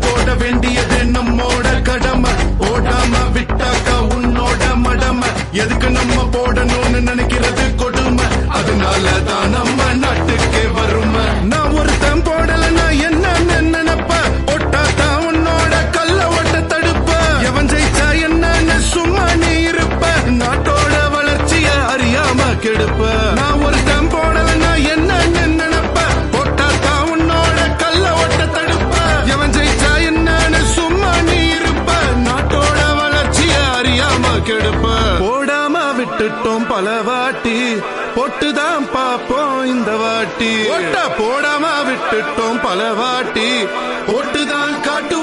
போட வேண்டியது நம்மோட கடமை போடாம விட்டாக்கா உன்னோட மடமை எதுக்கு நம்ம போடணும்னு நினைக்கிறது கொடுமை அதனாலதான் நம்ம நாட்டுக்கே வறுமை நான் ஒருத்தன் போடலன்னா என்னன்னு நினைப்ப போட்டாதான் உன்னோட கல்ல ஓட்ட தடுப்ப எவன் ஜெயிச்சா என்னன்னு சும்மா நீ இருப்ப நாட்டோட வளர்ச்சிய அறியாம கெடுப்ப நான் ஒருத்தன் போடலன்னா என்னன்னு நினைப்ப போட்டாதான் உன்னோட கல்ல ஓட்ட தடுப்ப எவன் ஜெயிச்சா என்னன்னு சும்மா நீ இருப்ப நாட்டோட வளர்ச்சிய அறியாம கெடுப்ப போடாம விட்டுட்டோம் பல வாட்டி போட்டுதான் பாப்போம் இந்த வாட்டி போடாம விட்டுட்டோம் பல வாட்டி போட்டுதான் காட்டு